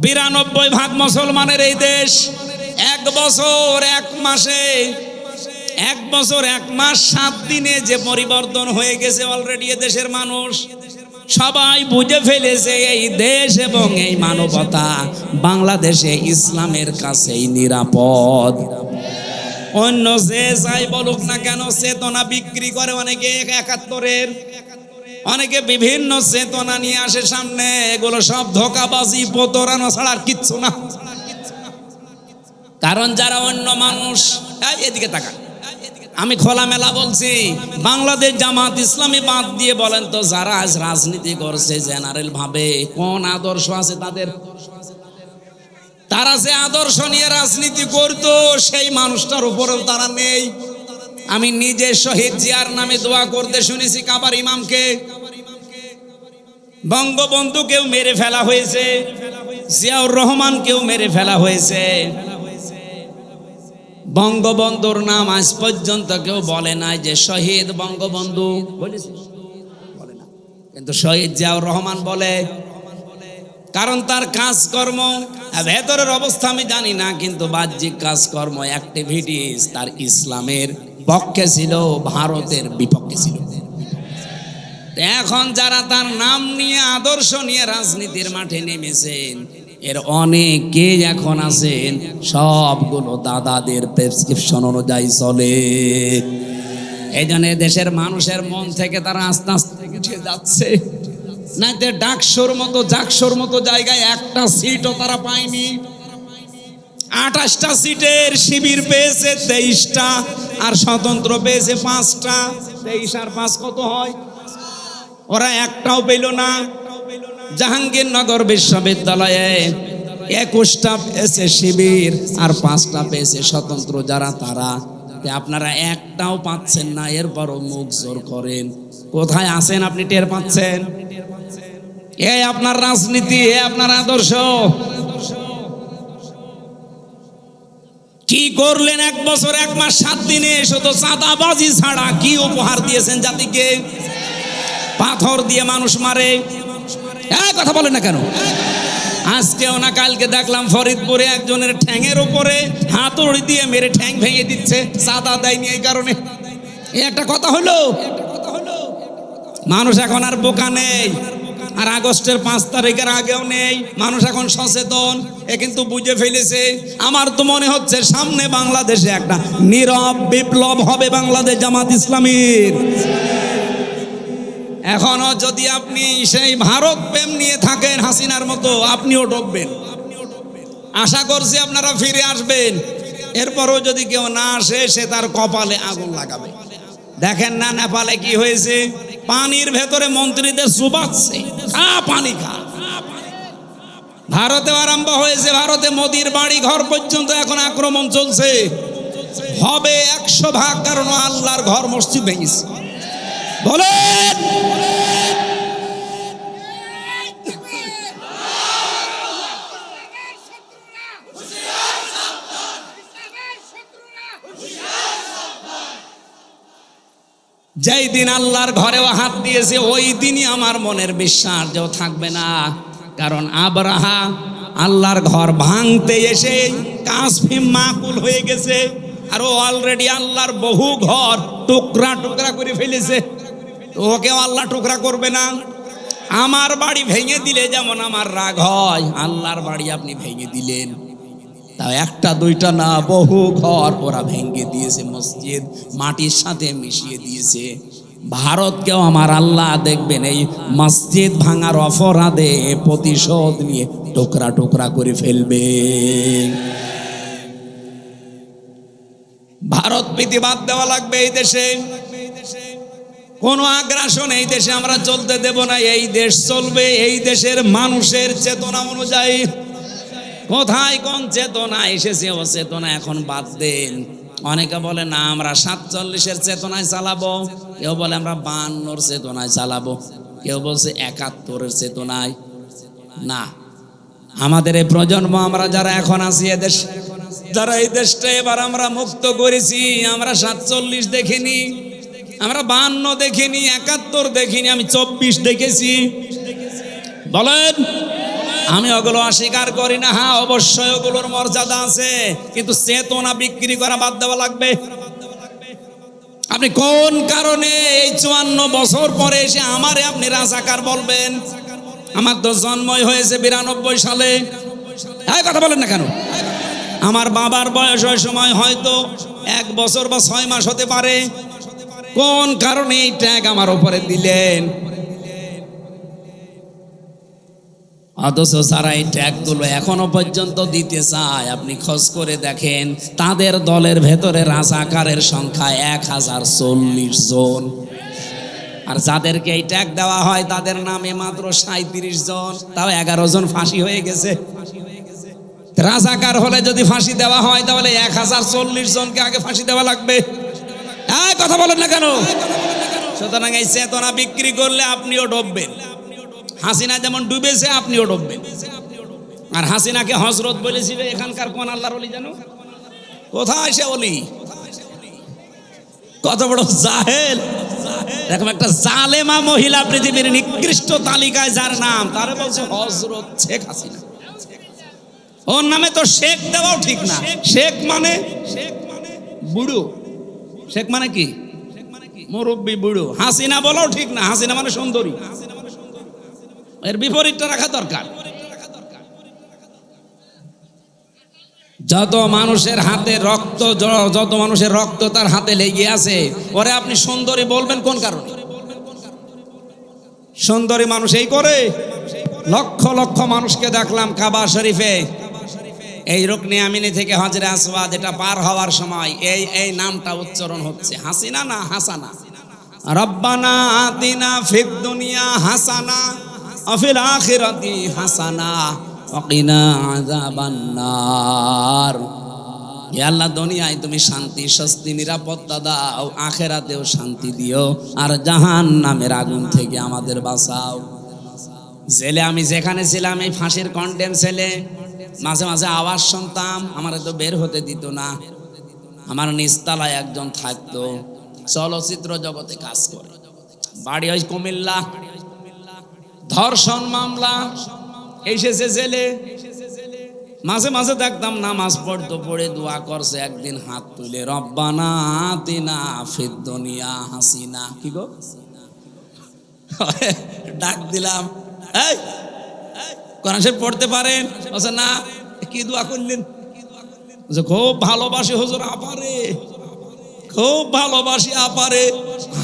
92% মুসলমানের এই দেশ, 1 বছর 1 মাসে, 1 বছর 1 মাস 7 দিনে যে পরিবর্তন হয়ে গেছে অলরেডি এ দেশের মানুষ সবাই বুঝে ফেলেছে এই দেশ এবং এই মানবতা বাংলাদেশে ইসলামের কাছেই নিরাপদ। অন্য যে যাই বলুক না কেন, চেতনা বিক্রি করে অনেকে 71-এর, অনেকে বিভিন্ন চেতনা নিয়ে আসে সামনে, এগুলো সব ধোঁকাবাজি প্রতারণা ছাড়া আর কিচ্ছু না। কারণ যারা অন্য মানুষ, এদিকে তাকান, আমি খোলামেলা বলছি, বাংলাদেশ জামাত ইসলামী বাদ দিয়ে বলেন তো যারা আজ রাজনীতি করছে জেনারেল ভাবে, কোন আদর্শ আছে তাদের? তারা যে আদর্শ নিয়ে রাজনীতি করতো সেই মানুষটার উপরেও তারা নেই। আমি নিজে শহীদ জিয়ার নামে দোয়া করতে শুনেছি কাবার ইমামকে। বঙ্গবন্ধুকেও মেরে ফেলা হয়েছে, জিয়াউর রহমানকেও মেরে ফেলা হয়েছে। বঙ্গবন্ধুর নাম আজ পর্যন্ত কেউ বলে নাই যে শহীদ বঙ্গবন্ধু, বলেছে? বলে না। কিন্তু শহীদ জিয়াউর রহমান বলে, কারণ তার কাজকর্ম, ভেতরের অবস্থা আমি জানি না, কিন্তু বাহ্যিক কাজকর্ম, অ্যাক্টিভিটিস তার ইসলামের পক্ষে ছিল, ভারতের বিপক্ষে ছিল। এখন যারা তার নাম নিয়ে আদর্শ নিয়ে রাজনীতির মাঠে নেমেছেন, এর অনেকে এখন আছেন সবগুলো দাদাদের প্রেসক্রিপশন অনুযায়ী চলে। এই জন্য দেশের মানুষের মন থেকে তারা আস্তে আস্তে উঠে যাচ্ছে। না যে ডাকসুর মতো জাকসুর মতো জায়গায় একটা সিটও তারা পায়নি। 28টা সিটের শিবির পেয়েছে 23টা, আর স্বতন্ত্র পেয়েছে 5টা। 23 আর 5 কত হয়? ওরা একটাও পেল না। জাহাঙ্গীরনগর বিশ্ববিদ্যালয়ে 21টা পেয়েছে শিবির আর 5টা পেয়েছে স্বতন্ত্র যারা, তারা। আপনারা একটাও পাচ্ছেন না, এরপরও মুখ জোর করেন। কোথায় আছেন আপনি টের পাচ্ছেন? এই আপনার রাজনীতি, এ আপনার আদর্শ। কি করলেন 1 বছর 1 মাস 7 দিনে? শুধু চাঁদাবাজি ছাড়া কি উপহার দিয়েছেন জাতিকে? পাথর দিয়ে মানুষ মারে, কথা বলেন না কেন? আজকেও না কালকে দেখলাম ফরিদপুরে একজনের ঠ্যাঙের উপরে হাতুড়ি দিয়ে মেরে ঠ্যাং ভেঙে দিচ্ছে, চাঁদা দেয়নি এই কারণে। এই একটা কথা হলো? মানুষ এখন আর বোকা নেই, আর আগস্টের 5 তারিখের আগেও নেই। মানুষ এখন সচেতন, এ কিন্তু বুঝে ফেলেছে। আমার তো মনে হচ্ছে সামনে বাংলাদেশে একটা নীরব বিপ্লব হবে বাংলাদেশ জামাত ইসলামীর। এখনো যদি আপনি সেই ভারত প্রেম নিয়ে থাকেন হাসিনার মতো, আপনিও ডুববেন। আশা করছি আপনারা ফিরে আসবেন। এরপরও যদি কেউ না আসে, সে তার কপালে আগুন লাগাবে। দেখেন না নেপালে কি হয়েছে? পানির ভেতরে মন্ত্রীদের চুবাচ্ছে, খা পানি খা। ভারতে আরম্ভ হয়েছে, ভারতে মোদির বাড়ি ঘর পর্যন্ত এখন আক্রমণ চলছে। হবে 100%, কারণ আল্লাহর ঘর মসজিদ ভেঙেছে। বলেন যেই দিন আল্লাহর ঘরেও হাত দিয়েছে, ওই দিনই আমার মনের বিশ্বাস যেও থাকবে না। কারণ আবরাহা আল্লাহর ঘর ভাঙতে এসে কাসফিম মাকুল হয়ে গেছে, আর ও অলরেডি আল্লাহর বহু ঘর টুকরা টুকরা করে ফেলেছে। ওকেও আল্লাহ টুকরা করবে না। আমার বাড়ি ভেঙে দিলে যেমন আমার রাগ হয়, আল্লাহর বাড়ি আপনি ভেঙে দিলেন, তা 1টা 2টা না, বহু ঘর ওরা ভেঙে দিয়েছে, মসজিদ মাটির সাথে মিশিয়ে দিয়েছে। ভারতকেও আমার আল্লাহ দেখবেন এই মসজিদ ভাঙার অপরাধে প্রতিশোধ নিয়ে টুকরা টুকরা করে ফেলবে। ভারত প্রীতিবাদ দেওয়া লাগবে এই দেশে, কোন আগ্রাসন এই দেশে আমরা চলতে দেব না। এই দেশ চলবে এই দেশের মানুষের চেতনা অনুযায়ী। কোথায় কোন চেতনা এসেছে ও চেতনা এখন বাদ দেন। অনেকে বলে না আমরা 47-এর চেতনায় চালাবো, কেউ বলে আমরা 52-র চেতনায় চালাবো, কেউ বলছে 71-এর চেতনায়। না, আমাদের এই প্রজন্ম আমরা যারা এখন আছি এদেশ, যারা এই দেশটা এবার আমরা মুক্ত করেছি, আমরা 47 দেখিনি, আমরা 52 দেখিনি, 71 দেখিনি, আমি 24 দেখেছি। বলেন, আমি ওগুলো অস্বীকার করি না। হ্যাঁ, অবশ্যই ওগুলোর মর্যাদা আছে, কিন্তু চেতনা বিক্রি করা বাদ দেওয়া লাগবে। আপনি কোন কারণে এই 54 বছর পরে এসে আমারে আপনি রাজাকার বলবেন? আমার তো জন্মই হয়েছে 92 সালে। এই কথা বলেন না কেন? আমার বাবার বয়স ওই সময় হয়তো 1 বছর বা 6 মাস হতে পারে। কোন কারণে এই ট্যাগ আমার উপরে দিলেন? অথচ যারা এই ট্যাগগুলো এখনো পর্যন্ত দিতে চায়, আপনি খোঁজ করে দেখেন তাদের দলের ভেতরে রাজাকারের সংখ্যা 1040 জন, আর যাদেরকে এই ট্যাগ দেওয়া হয় তাদের নামে মাত্র 37 জন, তাও 11 জন ফাঁসি হয়ে গেছে। রাজাকার হলে যদি ফাঁসি দেওয়া হয় তাহলে 1040 জনকে আগে ফাঁসি দেওয়া লাগবে। এই কথা বলেন না কেন? সুতরাং এই চেতনা বিক্রি করলে আপনিও ডুববেন। হাসিনা যেমন ডুবেছে আপনিও ডুববেন। আর হাসিনাকে হযরত বলেছিল এখানকার কোন আল্লাহর ওলি জানো? কোথায় সে ওলি? কত বড় জাহেল! এরকম একটা জালেমা মহিলা পৃথিবীর নিকৃষ্ট তালিকায় যার নাম, তারে বলছে হযরত শেখ হাসিনা। ওর নামে তো শেখ দেওয়াও ঠিক না। শেখ মানে বুড়ো। শেখ মানে কি? মুরব্বী বুড়ো। হাসিনা বলাও ঠিক না। হাসিনা মানে সুন্দরী। এর বিপরীতটা রাখা দরকার। যত মানুষের হাতে রক্ত, যত মানুষের রক্ত তার হাতে লেগে আছে, ওরে আপনি সুন্দরী বলবেন কোন কারণে? সুন্দরী মানুষ এই করে? লক্ষ লক্ষ মানুষকে দেখলাম কাবা শরীফে, এই রুকনে আমিনি থেকে হজরে আসওয়াদ এটা পার হওয়ার সময় এই নামটা উচ্চারণ হচ্ছে, হাসিনা না হাসানা। রব্বানা আতিনা ফিদ দুনিয়া হাসানা ওয়া ফিল আখিরাতি হাসানা ওয়া কিনা আযাবান্নার। হে আল্লাহ, দুনিয়ায় তুমি শান্তি, স্বস্তি, নিরাপত্তা দাও, আখিরাতেও শান্তি দিও, আর জাহান্নামের আগুন থেকে আমাদের বাঁচাও। জেলে আমি যেখানে ছিলাম, এই ফাঁসির কন্ডেম ছেলে, মাঝে মাঝে আওয়াজ শুনতাম, আমারে তো বের হতে দিত না। আমার নিচতলায় একজন থাকতো, চলচ্চিত্র জগতে কাজ করে, বাড়ি হয় কুমিল্লা, ধর্ষণ মামলা, এসেছে জেলে। মাঝে মাঝে দেখতাম নামাজ পড়তো, পড়ে দোয়া করছে, একদিন হাত তুলে রব্বানা আতিনা ফিদ দুনিয়া হাসিনা। কি গো, ডাক দিলাম, এই কোরআন শরীফ পড়তে পারেন? বলছে না। কি দোয়া করলেন? খুব ভালোবাসি হুজুর আপারে, খুব ভালোবাসি আপারে।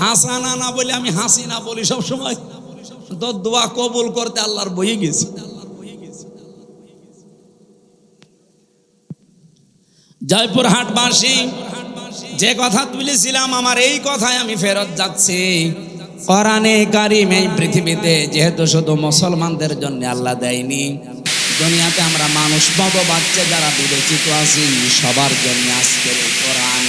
হাসানা না বলে আমি হাসিনা বলি সব সময়। তো দোয়া কবুল করতে আল্লাহর বইয়ে গেছি। জয়পুরহাটবাসী, যে কথা তুলেছিলাম, আমার এই কথায় আমি ফেরত যাচ্ছি। কোরআনে কারীম এই পৃথিবীতে যেহেতু শুধু মুসলমানদের জন্য আল্লাহ দেয়নি, দুনিয়াতে আমরা মানুষ বড় বাচ্চা যারা বিবেচিত আছি সবার জন্য আজকের এই কোরআন।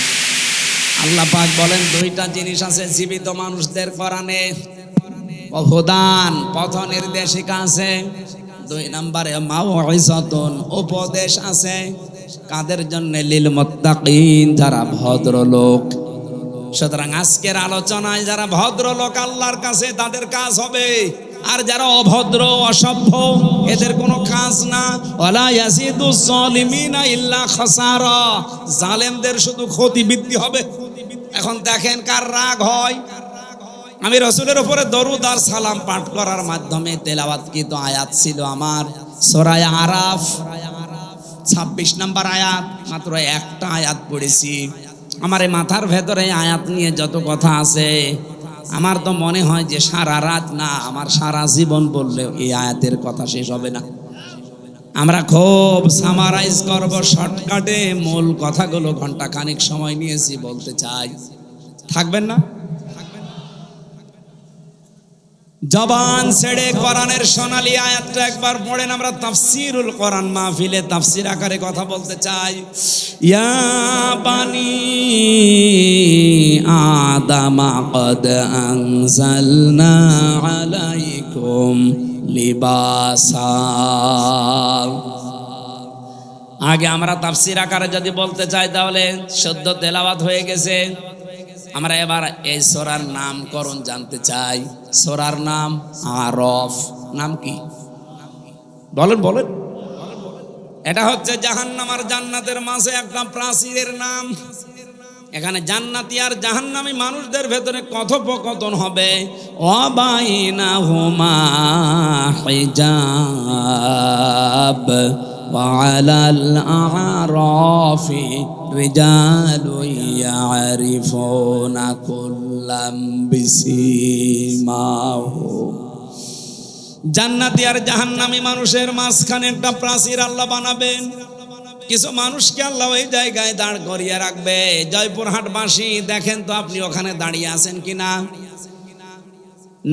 আল্লাহ পাক বলেন দুইটা জিনিস আছে জীবিত মানুষদের কোরআনে, হুদান পথ নির্দেশিকা আছে, 2 নম্বরে মাউইযাতুন উপদেশ আছে। কাদের জন্য? লিল মুত্তাকিন, যারা ভদ্রলোক। সুতরাং আজকের আলোচনায় যারা ভদ্রলোক আল্লাহর কাছে তাদের কাজ হবে, আর যারা অভদ্র অসভ্য এদের কোনো কাজ না। ওয়ালা ইয়াজিদুজ জালিমিনা ইল্লা খাসারা, জালেমদের শুধু ক্ষতি বৃদ্ধি হবে। এখন দেখেন কার রাগ হয়। আমি রাসূলের উপরে দরুদ আর সালাম পাঠ করার মাধ্যমে তেলাওয়াতকৃত আয়াত ছিল আমার সূরা আরাফ 26 নম্বর আয়াত, মাত্র একটা আয়াত পড়েছি। আমার এই মাথার ভেতরে আয়াত নিয়ে যত কথা আছে, আমার তো মনে হয় যে সারা রাত না, আমার সারা জীবন বললেও এই আয়াতের কথা শেষ হবে না। আমরা খুব সামারাইজ করব শর্টকাটে, মূল কথাগুলো ঘন্টা খানিক সময় নিয়েছি বলতে চাই, থাকবেন না? জবান ছেড়ে কোরআনের সোনালী আয়াতটা একবার পড়েন। আমরা তাফসীরুল কোরআন মাহফিলে তাফসীর আকারে কথা বলতে চাই। ইয়া বানি আদামা কদ আনজালনা আলাইকুম লিবাসা। আগে আমরা তাফসীর আকারে যদি বলতে চাই তাহলে সদ্য তেলাওয়াত হয়ে গেছে। আমরা এবার এই সূরার নামকরণ জানতে চাই। সূরার নাম আরফ। নাম কি বলেন বলেন? এটা হচ্ছে জাহান্নাম আর জান্নাতের মাঝে একটা প্রাচীরের নাম। এখানে জান্নাতি আর জাহান্নামী মানুষদের ভেতরে কথোপকথন হবে। ওয়াবাইনাহুমা হিজাব ওয়ালাল আরাফি রিজালুন ইয়ারিফুনা কুল্লাম বিসিমাহুম। জান্নাতি আর জাহান্নামী মানুষের মাঝখানে একটা প্রাচীর আল্লাহ বানাবেন। কিছু মানুষকে আল্লাহ ওই জায়গায় দাঁড় করিয়ে রাখবে। জয়পুরহাটবাসী দেখেন তো আপনি ওখানে দাঁড়িয়ে আছেন কিনা?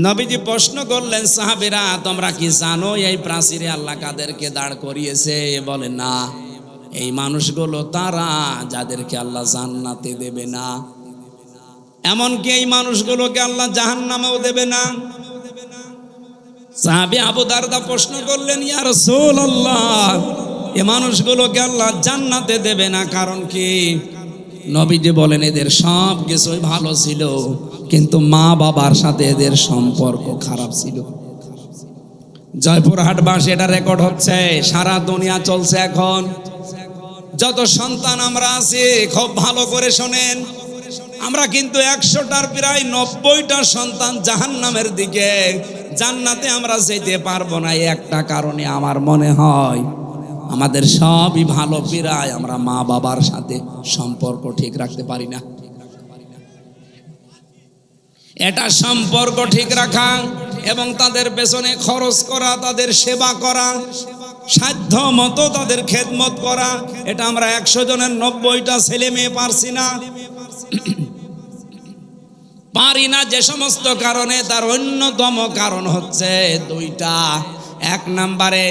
নবীজি প্রশ্ন করলেন, সাহাবীরা তোমরা কি জানো এই প্রাচীরে আল্লাহ কাদেরকে দাঁড় করিয়েছে? বলে না, এই মানুষগুলো তারা যাদেরকে আল্লাহ জান্নাতে দেবে না, এমনকি এই মানুষগুলোকে আল্লাহ জাহান্নামেও দেবে না। সাহাবী আবু দারদা প্রশ্ন করলেন, ইয়া রাসূলুল্লাহ, এই মানুষগুলোকে আল্লাহ জান্নাতে দেবে না কারণ কি? নবীজি বলেন, এদের সব কিছুই ভালো ছিল, কিন্তু মা বাবার সাথে এদের সম্পর্ক খারাপ ছিল। জয়পুরহাটবাসী এটা রেকর্ড হচ্ছে, সারা দুনিয়া চলছে এখন। যত সন্তান আমরা আছি খুব ভালো করে শোনেন, আমরা কিন্তু 100টার প্রায় 90টা সন্তান জাহান্নামের দিকে, জান্নাতে আমরা যেতে পারবো না। একটা কারণে আমার মনে হয় আমাদের সবই ভালো, প্রায় আমরা মা বাবার সাথে সম্পর্ক ঠিক রাখতে পারি না। এটা সম্পর্ক ঠিক রাখা এবং তাদের পেছনে খরচ করা, তাদের সেবা করা, সাধ্য মতো তাদের খেদমত করা, এটা আমরা 100 জনের 90টা ছেলে মেয়ে পারছি না। পারি না যে সমস্ত কারণে, তার অন্যতম কারণ হচ্ছে 2টা। 1 নম্বরে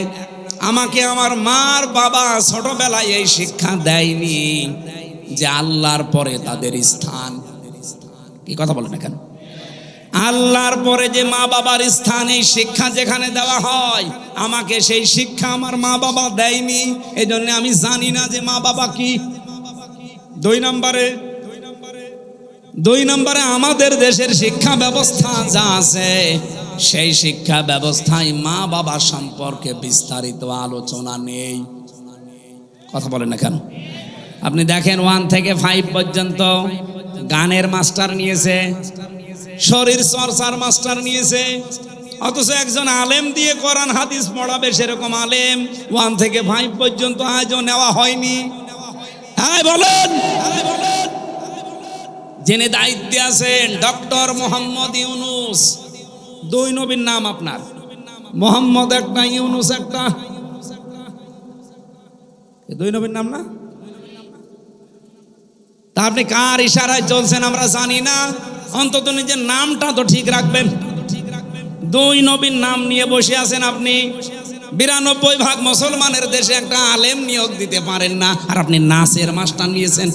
আমাকে আমার মার বাবা ছোটবেলায় এই শিক্ষা দেয়নি যে আল্লাহর পরে তাদের স্থান। কি কথা বলে না কেন? আল্লাহর পরে যে মা বাবার স্থান, এই শিক্ষা যেখানে দেওয়া হয়, আমাকে সেই শিক্ষা আমার মা বাবা দেয়নি, এই জন্য আমি জানি না যে মা বাবা কি। 2 নম্বরে আমাদের দেশের শিক্ষা ব্যবস্থা যা আছে, সেই শিক্ষা ব্যবস্থায় মা বাবা সম্পর্কে বিস্তারিত আলোচনা নেই। কথা বলেন না কেন? আপনি দেখেন 1 থেকে 5 পর্যন্ত গানের মাস্টার নিয়েছে, শরীর চর্চার মাস্টার নিয়েছে, অথচ একজন আলেম দিয়ে কোরআন হাদিস পড়াবে সেরকম আলেম 1 থেকে 5 পর্যন্ত আজও নেওয়া হয়নি। হ্যাঁ বলেন। যিনি দায়িত্বে আছেন ডক্টর মোহাম্মদ ইউনুস। 2 নবীর নাম আপনার, মোহাম্মদ একটা, ইউনুস একটা। 2 নবীর নাম না? তা আপনি কার ইশারায় চলছেন আমরা জানি না, অন্তত নিজের নামটা তো ঠিক রাখবেন। 2 নবীর নাম নিয়ে বসে আছেন আপনি। 92% মুসলমানের দেশে একটা আলেম নিয়োগ দিতে পারেন না, আর আপনি নাচের মাস্টার নিয়েছেন।